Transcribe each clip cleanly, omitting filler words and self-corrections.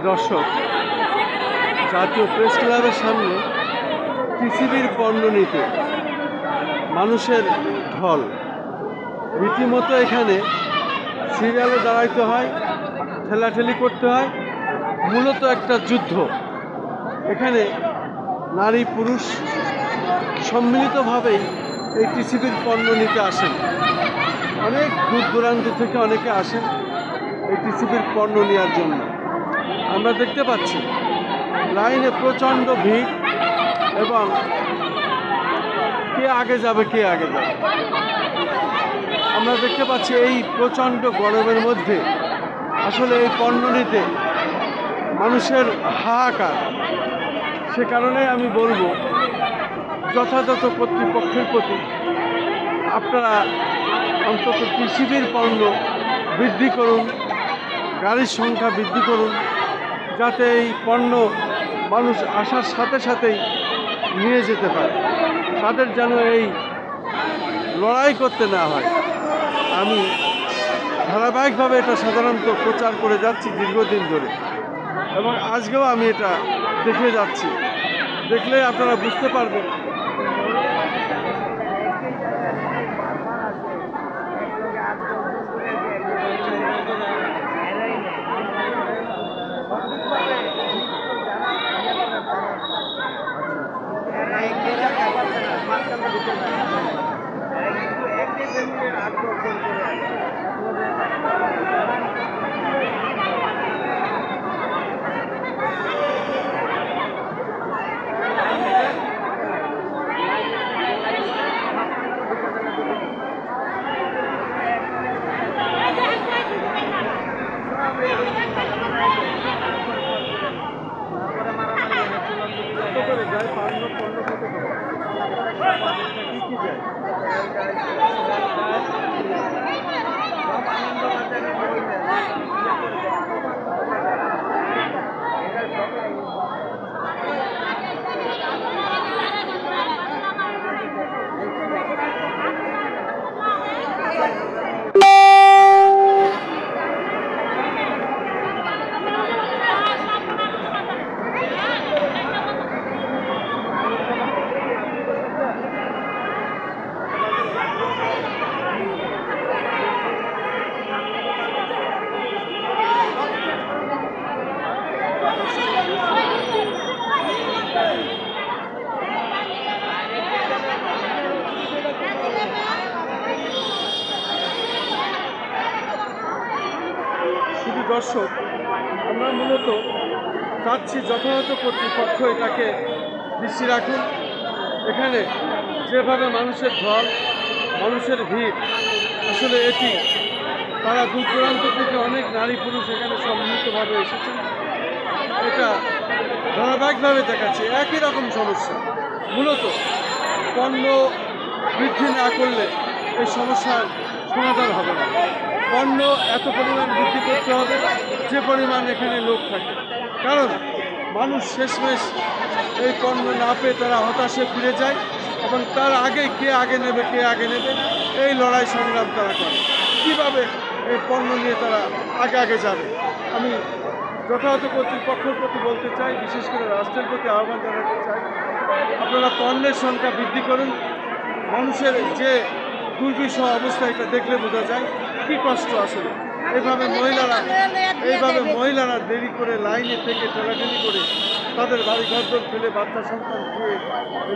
দর্শক, জাতীয় প্রেস ক্লাবের সামনে টিসিবির পণ্য নিতে মানুষের ঢল। রীতিমতো এখানে সিরিয়ালে দাঁড়াইতে হয়, ঠেলাঠেলি করতে হয়। মূলত একটা যুদ্ধ। এখানে নারী পুরুষ সম্মিলিতভাবেই এই টিসিবির পণ্য নিতে আসেন। অনেক দূর দূরান্ত থেকে অনেকে আসেন এই টিসিবির পণ্য নেওয়ার জন্য। আমরা দেখতে পাচ্ছি লাইনে প্রচণ্ড ভিড় এবং কে আগে যাবে। আমরা দেখতে পাচ্ছি এই প্রচণ্ড গরমের মধ্যে আসলে এই পণ্য নিতে মানুষের হাহাকার। সে কারণে আমি বলবো যথাযথ কর্তৃপক্ষের প্রতি আপনারা অন্তত টিসিবির পণ্য বৃদ্ধি করুন, গাড়ির সংখ্যা বৃদ্ধি করুন, যাতে এই পণ্য মানুষ আসার সাথে সাথেই নিয়ে যেতে পারে, তাদের যেন এই লড়াই করতে না হয়। আমি ধারাবাহিকভাবে এটা সাধারণত প্রচার করে যাচ্ছি দীর্ঘদিন ধরে, এবং আজকেও আমি এটা দেখে যাচ্ছি। দেখলে আপনারা বুঝতে পারবেন দর্শক, আমরা মূলত চাচ্ছি যথাযথ কর্তৃপক্ষ এটাকে দৃষ্টি রাখুন। এখানে যেভাবে মানুষের ঢল, মানুষের ভিড়, আসলে এটি তারা দূর দূরান্ত থেকে অনেক নারী পুরুষ এখানে সম্মিলিতভাবে এসেছেন। এটা ধারাবাহিকভাবে দেখাচ্ছে একই রকম সমস্যা। মূলত পণ্য বৃদ্ধি না করলে এই সমস্যার সমাধান হবে না। পণ্য এত পরিমাণ বৃদ্ধি করতে হবে যে পরিমাণ এখানে লোক থাকে, কারণ মানুষ শেষমেশ এই পণ্য না পেয়ে তারা হতাশে ফিরে যায়, এবং তার আগে কে আগে নেবে এই লড়াই সংগ্রাম তারা করে। কীভাবে এই পণ্য নিয়ে তারা আগে যাবে। আমি যথাযথ কর্তৃপক্ষের প্রতি বলতে চাই, বিশেষ করে রাষ্ট্রের প্রতি আহ্বান জানাতে চাই, আপনারা পণ্যের সংখ্যা বৃদ্ধি করুন। মানুষের যে দুর্বিষহ অবস্থা, এটা দেখলে বোঝা যায় কী কষ্ট আসলে। এইভাবে মহিলারা দেরি করে লাইনে থেকে ঠেলাঠেলি করে তাদের বাড়ি ঘরদোর ফেলে বাচ্চা সন্তান খেয়ে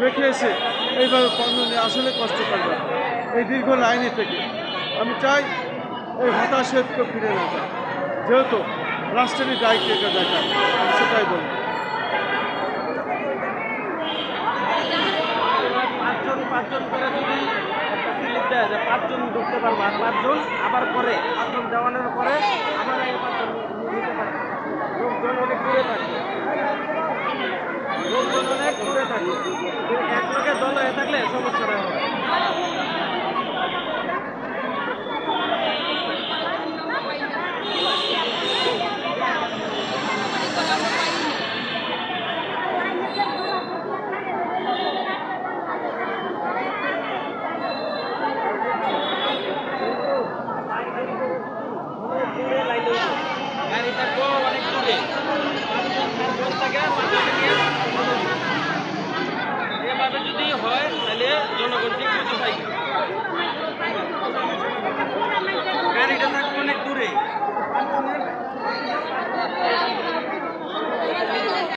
রেখে এসে এইভাবে পণ্য নিয়ে আসলে কষ্ট করবে এই দীর্ঘ লাইনে থেকে। আমি চাই এই হতাশায় কেউ ফিরে না যায়, যেহেতু রাষ্ট্রেরই দায়িত্ব এটা দেখা, আমি সেটাই বলি। পাঁচজন করে যদি একটা সিলিপ দেয় যে 5 জন ঢুকতে পারবো, আর 5 জন আবার পরে 5 জন দেওয়ানোর পরে আবার আগে 5 জন নিতে পারে। লোকজন অনেক দূরে থাকে, এক লোকের দল হয়ে থাকলে সমস্যাটা হবে। গাড়িটা অনেক দূরে। জনগণ ঠিক মতো পাই না।